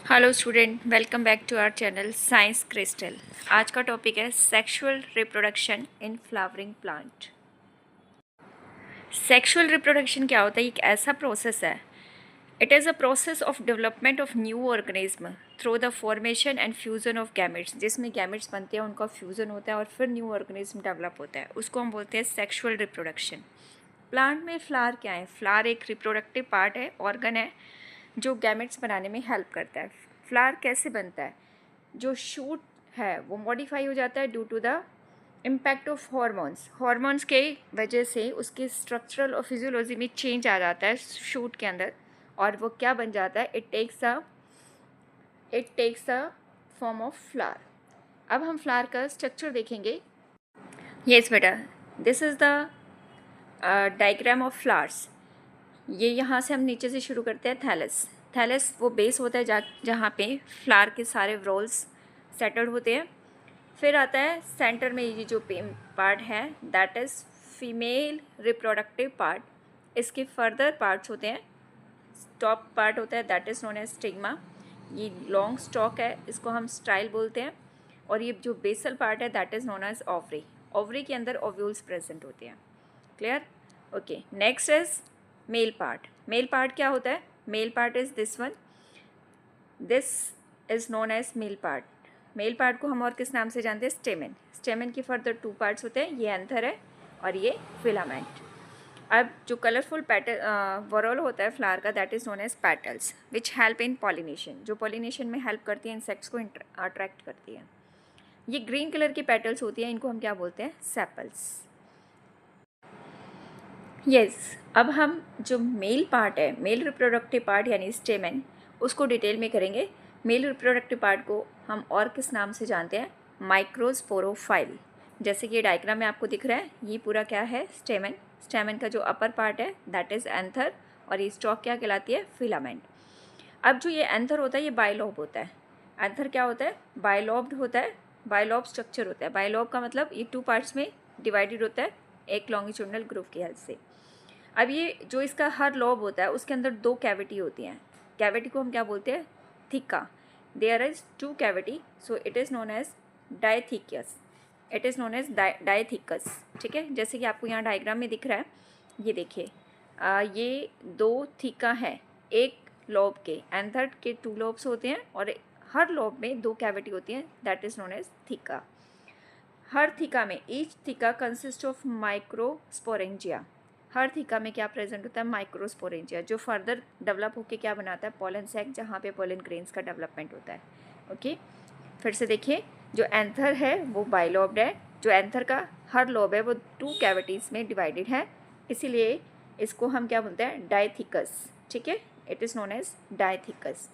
Hello student, welcome back to our channel Science Crystal. आज का topic है sexual reproduction in flowering plant. Sexual reproduction क्या होता है? एक ऐसा प्रोसेस है, it is a process of development of new organism through the formation and fusion of gametes. जिसमें गैमेट्स बनते हैं, उनका फ्यूजन होता है और फिर न्यू ऑर्गेनिज्म डेवलप होता है, उसको हम बोलते हैं सेक्सुअल रिप्रोडक्शन। प्लांट में फ्लावर क्या है? फ्लावर एक रिप्रोडक्टिव पार्ट है, ऑर्गन है, जो गैमेट्स बनाने में हेल्प करता है। फ्लावर कैसे बनता है? जो शूट है वो मॉडिफाई हो जाता है due to the impact of hormones के वजह से उसके स्ट्रक्चरल और फिजियोलॉजी में चेंज आ जाता है शूट के अंदर, और वो क्या बन जाता है? It takes a form of flower. अब हम फ्लावर का स्ट्रक्चर देखेंगे। यस बेटा, this is the diagram of flowers. ये यहाँ से हम नीचे से शुरू करते हैं। थैलस वो बेस होता है जहाँ पे फ्लावर के सारे रोल्स सेटल्ड होते हैं। फिर आता है सेंटर में ये जो पार्ट है, that is female reproductive part. इसके फर्दर पार्ट्स होते हैं। टॉप पार्ट होता है, that is known as stigma. ये लॉन्ग स्टॉक है, इसको हम स्टाइल बोलते हैं। और ये जो बेसल पार्ट है, that is known as ovary. Ovary के अंदर ओव्यूल्स प्रेजेंट होते हैं। Clear? Okay, next is male part. Male part क्या होता है? Male part is this one, this is known as male part. Male part को हम और किस नाम से जानते हैं? स्टेमेन। स्टेमेन की फर्दर टू पार्ट्स होते हैं, ये एंथर है और ये फिलामेंट। अब जो कलरफुल वरोल होता है फ्लावर का, that is known as petals which help in pollination. जो पॉलिनेशन में हेल्प करती है, इंसेक्ट्स को अट्रैक्ट करती है। ये ग्रीन कलर की पेटल्स होती हैं, इनको हम क्या बोलते हैं? सेपल्स। यस, अब हम जो मेल पार्ट है, मेल रिप्रोडक्टिव पार्ट यानी स्टेमेन, उसको डिटेल में करेंगे। मेल रिप्रोडक्टिव पार्ट को हम और किस नाम से जानते हैं? माइक्रोस्पोरोफाइल। जैसे कि ये डायग्राम में आपको दिख रहा है, ये पूरा क्या है? स्टेमेन। स्टेमेन का जो अपर पार्ट है, दैट इज़ एंथर, और ये स्टॉक क्या कहलाती है? फिलामेंट। अब जो ये एंथर होता है, ये बाइलॉब होता है। एंथर क्या होता है? बाइलॉब्ड होता है, बाइलॉब स्ट्रक्चर होता है। बाइलॉब का मतलब ये टू पार्ट्स में डिवाइडेड होता है एक लॉन्गिट्यूडनल ग्रूव की हेल्प से। अब ये जो इसका हर लॉब होता है, उसके अंदर दो कैविटी होती हैं। कैविटी को हम क्या बोलते हैं? Theca. There is two cavity, so it is known as dithecous. It is known as dithecous. ठीक है, जैसे कि आपको यहाँ डायग्राम में दिख रहा है, ये देखिए, ये दो थिका है एक लॉब के। एंथर के टू लॉब्स होते हैं और हर लॉब में दो कैविटी होती हैं, दैट इज़ नोन एज थिका। हर थिका में, each theca consist of microsporangia. हर थीका में क्या प्रेजेंट होता है? माइक्रोस्पोरेंजिया, जो फर्दर डेवलप होकर क्या बनाता है? पॉलन सैक, जहाँ पे पॉलन ग्रेन्स का डेवलपमेंट होता है। ओके, फिर से देखिए, जो एंथर है वो बाइलॉब्ड है। जो एंथर का हर लॉब है वो टू कैविटीज़ में डिवाइडेड है, इसीलिए इसको हम क्या बोलते हैं? डायथिकस। ठीक है, it is known as dithecous.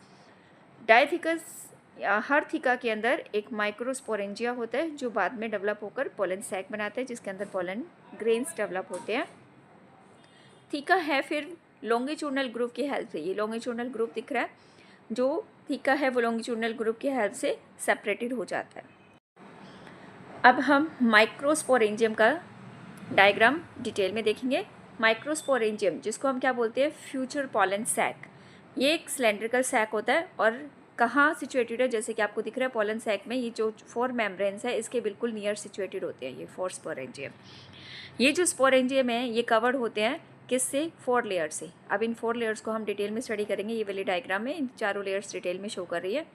Dithecous हर थीका के अंदर एक माइक्रोस्पोरेंजिया होता है, जो बाद में डेवलप होकर पॉलन सैक बनाता है, जिसके अंदर पॉलन ग्रेन्स डेवलप होते हैं। थीका है फिर लॉन्गिट्यूडनल ग्रुप की हेल्प से, ये लॉन्गिट्यूडनल ग्रुप दिख रहा है, जो थीका है वो लॉन्गिट्यूडनल ग्रुप की हेल्प से सेपरेटेड हो जाता है। अब हम माइक्रोस्पोरेंजियम का डायग्राम डिटेल में देखेंगे। माइक्रोस्पोरेंजियम, जिसको हम क्या बोलते हैं? Future pollen sac. ये एक सिलेंड्रिकल सैक होता है और कहाँ सिचुएटेड है? जैसे कि आपको दिख रहा है पॉलन सैक में ये जो फोर मेम्ब्रेन्स है, इसके बिल्कुल नियर सिचुएटेड होते हैं ये फोर स्पोरेंजियम। ये जो स्पोरेंजियम है, ये कवर्ड होते हैं किससे? 4 लेयर से। अब इन 4 लेयर्स को हम डिटेल में स्टडी करेंगे। ये वाली डायग्राम में इन चारों लेयर्स डिटेल में शो कर रही है।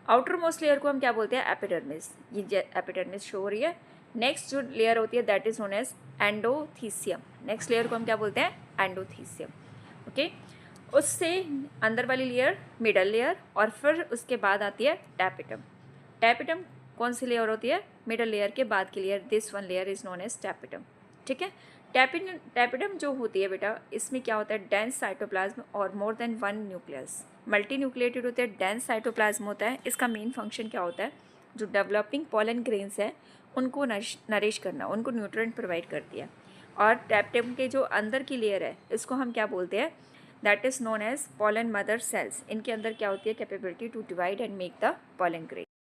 आउटर मोस्ट लेयर को हम क्या बोलते हैं? एपिडर्मिस। ये एपिडर्मिस शो हो रही है। नेक्स्ट जो लेयर होती है, that is known as endothecium. Next layer को हम क्या बोलते हैं? एंडोथीसियम। ओके, उससे अंदर वाली लेयर मिडल लेयर, और फिर उसके बाद आती है टैपिटम। टैपिटम कौन सी लेयर होती है? मिडल लेयर के बाद की layer. This one layer is known as tapetum. ठीक है, टैपिडम जो होती है बेटा, इसमें क्या होता है? डेंस साइटोप्लाज्म और more than one nucleus. Multi nucleated होते हैं, डेंस साइटोप्लाज्म होता है। इसका मेन फंक्शन क्या होता है? जो डेवलपिंग पॉलन ग्रेन्स है उनको नरिश करना, उनको न्यूट्रिएंट प्रोवाइड करती है। और टैपिडम के जो अंदर की लेयर है, इसको हम क्या बोलते हैं? That is known as pollen mother cells. इनके अंदर क्या होती है? Capability to divide and make the pollen grain.